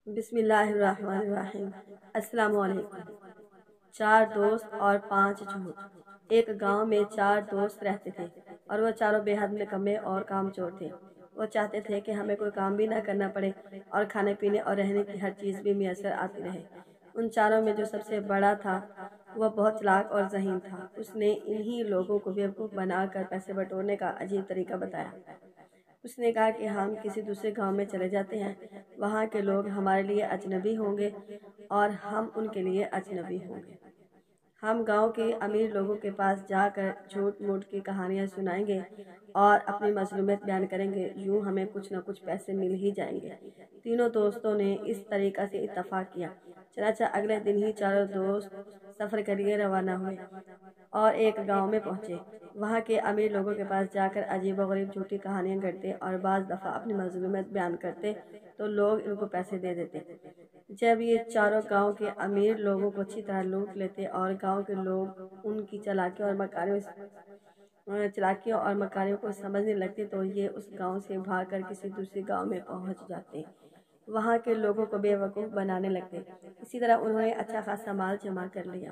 بسم اللہ الرحمن الرحیم۔ السلام علیکم۔ 4 دوست اور 5 جھوٹ۔ ایک گاؤں میں 4 دوست رہتے تھے اور وہ چاروں بے حد نکمے اور کام چور تھے۔ وہ چاہتے تھے کہ ہمیں کوئی کام بھی نہ کرنا پڑے اور کھانے پینے اور رہنے کی ہر چیز بھی میسر آتی رہے۔ ان چاروں میں جو سب سے بڑا تھا وہ بہت چلاک اور ذہین تھا۔ اس نے انہی لوگوں کو بیوقوف بنا کر پیسے بٹورنے کا عجیب طریقہ بتایا۔ اس نے کہا کہ ہم کسی دوسرے گاؤں میں چلے جاتے ہیں، وہاں کے لوگ ہمارے لیے اجنبی ہوں گے اور ہم ان کے لیے اجنبی ہوں گے۔ ہم گاؤں کے امیر لوگوں کے پاس جا کر جھوٹ موٹ کی کہانیاں سنائیں گے اور اپنی مظلومیت بیان کریں گے، یوں ہمیں کچھ نہ کچھ پیسے مل ہی جائیں گے۔ تینوں دوستوں نے اس طریقہ سے اتفاق کیا۔ چنانچہ اگلے دن ہی چاروں دوست سفر کے لیے روانہ ہوئے اور ایک گاؤں میں پہنچے۔ وہاں کے امیر لوگوں کے پاس جا کر عجیب و غریب جھوٹی کہانیاں گڑھتے اور بعض دفعہ اپنی مظلومیت بیان کرتے تو لوگ ان کو پیسے دے دیتے۔ جب یہ چاروں گاؤں کے امیر لوگوں کو اچھی طرح لوٹ لیتے اور گاؤں کے لوگ ان کی چالاکیوں اور مکاریوں کو سمجھنے لگتے تو یہ اس گاؤں سے بھاگ کر کسی دوسرے گاؤں میں پہنچ جاتے، وہاں کے لوگوں کو بے وقوف بنانے لگتے۔ اسی طرح انہوں نے اچھا خاصا مال جمع کر لیا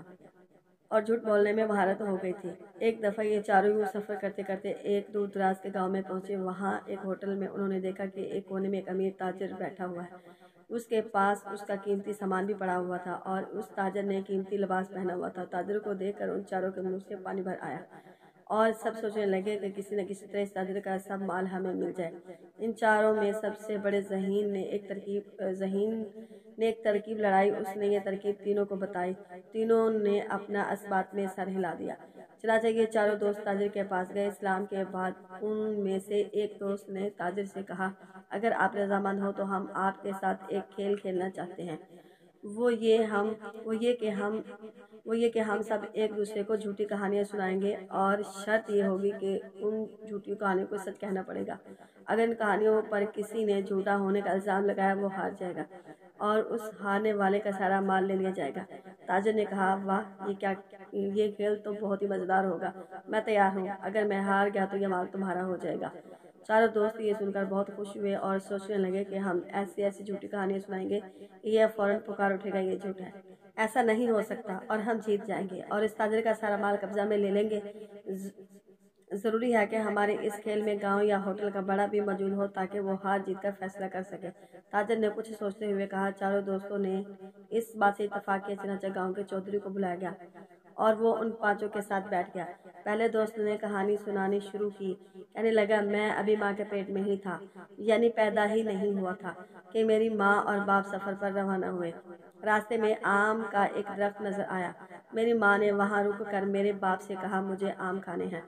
اور جھوٹ بولنے میں مہارت ہو گئی تھی۔ ایک دفعہ یہ چاروں یوں سفر کرتے کرتے ایک دور دراز کے گاؤں میں پہنچے۔ وہاں ایک ہوٹل میں انہوں نے دیکھا کہ ایک کونے میں ایک امیر تاجر بیٹھا ہوا ہے۔ اس کے پاس اس کا قیمتی سامان بھی پڑا ہوا تھا اور اس تاجر نے قیمتی لباس پہنا ہوا تھا۔ تاجر کو دیکھ کر ان چاروں کے منہ سے پانی بھر آیا اور سب سوچنے لگے کہ کسی نہ کسی طرح اس تاجر کا سب مال ہمیں مل جائے۔ ان چاروں میں سب سے بڑے ذہین نے ایک ترکیب لڑائی۔ اس نے یہ ترکیب تینوں کو بتائی۔ تینوں نے اپنا اس بات میں سر ہلا دیا۔ چنانچہ یہ چاروں دوست تاجر کے پاس گئے۔ اسلام کے بعد ان میں سے ایک دوست نے تاجر سے کہا، اگر آپ رضامند ہو تو ہم آپ کے ساتھ ایک کھیل کھیلنا چاہتے ہیں۔ وہ یہ کہ ہم سب ایک دوسرے کو جھوٹی کہانیاں سنائیں گے اور شرط یہ ہوگی کہ ان جھوٹی کہانیوں کو سچ کہنا پڑے گا۔ اگر ان کہانیوں پر کسی نے جھوٹا ہونے کا الزام لگایا وہ ہار جائے گا اور اس ہارنے والے کا سارا مال لے لیا جائے گا۔ تاجر نے کہا، واہ، یہ کھیل تو بہت ہی مزیدار ہوگا، میں تیار ہوں۔ اگر میں ہار گیا تو یہ مال تمہارا ہو جائے گا۔ چاروں دوست یہ سن کر بہت خوش ہوئے اور سوچنے لگے کہ ہم ایسی جھوٹی کہانیاں سنائیں گے کہ یہ فوراً پکار اٹھے گا، یہ جھوٹ ہے، ایسا نہیں ہو سکتا، اور ہم جیت جائیں گے اور اس تاجر کا سارا مال قبضہ میں لے لیں گے۔ ضروری ہے کہ ہمارے اس کھیل میں گاؤں یا ہوٹل کا بڑا بھی موجود ہو تاکہ وہ ہار جیت کا فیصلہ کر سکے۔ تاجر نے کچھ سوچتے ہوئے کہا۔ چاروں دوستوں نے اس بات سے اتفاق کیا۔ چنانچہ گاؤں کے چودھری کو بلایا گیا اور وہ ان پانچوں کے ساتھ بیٹھ گیا۔ پہلے دوست نے کہانی سنانی شروع کی۔ کہنے لگا، میں ابھی ماں کے پیٹ میں ہی تھا، یعنی پیدا ہی نہیں ہوا تھا کہ میری ماں اور باپ سفر پر روانہ ہوئے۔ راستے میں آم کا ایک درخت نظر آیا۔ میری ماں نے وہاں رک کر میرے باپ سے کہا، مجھے آم کھانے ہیں،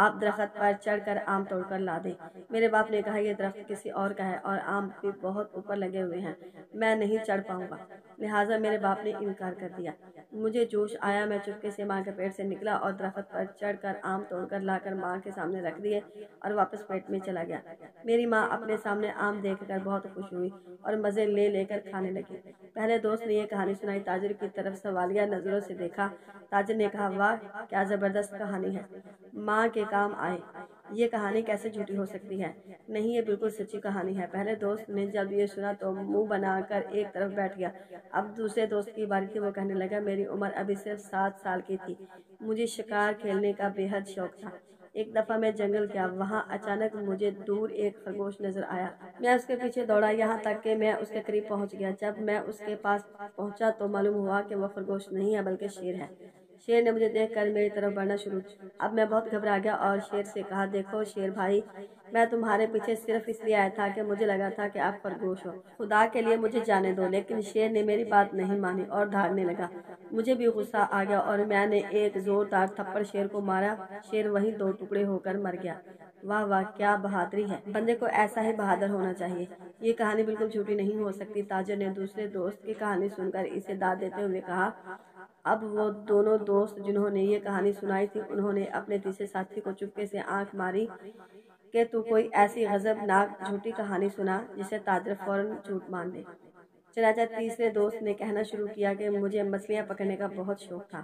آپ درخت پر چڑھ کر آم توڑ کر لا دیں۔ میرے باپ نے کہا، یہ درخت کسی اور کا ہے اور آم بھی بہت اوپر لگے ہوئے ہیں، میں نہیں چڑھ پاؤں گا۔ لہٰذا میرے باپ نے انکار کر دیا۔ مجھے جوش آیا، میں چپکے سے ماں کے پیٹ سے نکلا اور درخت پر چڑھ کر آم توڑ کر لا کر ماں کے سامنے رکھ دیے اور واپس پیٹ میں چلا گیا۔ میری ماں اپنے سامنے آم دیکھ کر بہت خوش ہوئی اور مزے لے کر کھانے لگی۔ پہلے دوست نے یہ کہانی سنائی۔ تاجر کی طرف سوالیہ نظروں سے دیکھا۔ تاجر نے کہا، واہ، کیا زبردست کہانی ہے، ماں کے کام آئے۔ یہ کہانی کیسے جھوٹی ہو سکتی ہے؟ نہیں، یہ بالکل سچی کہانی ہے۔ پہلے دوست نے جب یہ سنا تو منہ بنا کر ایک طرف بیٹھ گیا۔ اب دوسرے دوست کی باری تھی۔ وہ کہنے لگا، میری عمر ابھی صرف 7 سال کی تھی، مجھے شکار کھیلنے کا بے حد شوق تھا۔ ایک دفعہ میں جنگل گیا، وہاں اچانک مجھے دور ایک خرگوش نظر آیا۔ میں اس کے پیچھے دوڑا یہاں تک کہ میں اس کے قریب پہنچ گیا۔ جب میں اس کے پاس پہنچا تو معلوم ہوا کہ وہ خرگوش نہیں ہے بلکہ شیر ہے۔ شیر نے مجھے دیکھ کر میری طرف بڑھنا شروع کیا۔ اب میں بہت گھبرا گیا اور شیر سے کہا، دیکھو شیر بھائی، میں تمہارے پیچھے صرف اس لیے آیا تھا کہ مجھے لگا تھا کہ آپ خرگوش ہو، خدا کے لیے مجھے جانے دو۔ لیکن شیر نے میری بات نہیں مانی اور دھاڑنے لگا۔ مجھے بھی غصہ آ گیا اور میں نے ایک زوردار تھپڑ شیر کو مارا۔ شیر وہیں 2 ٹکڑے ہو کر مر گیا۔ واہ واہ، کیا بہادری ہے، بندے کو ایسا ہی بہادر ہونا چاہیے۔ یہ کہانی بالکل جھوٹی نہیں ہو سکتی۔ تاجر نے دوسرے دوست کی کہانی سن کر اسے داد دیتے ہوئے کہا۔ اب وہ دونوں دوست جنہوں نے یہ کہانی سنائی تھی انہوں نے اپنے تیسرے ساتھی کو چپکے سے آنکھ ماری کہ تو کوئی ایسی غضبناک جھوٹی کہانی سنا جسے تاجر فوراً جھوٹ مان لے۔ چنانچہ تیسرے دوست نے کہنا شروع کیا کہ مجھے مچھلیاں پکڑنے کا بہت شوق تھا،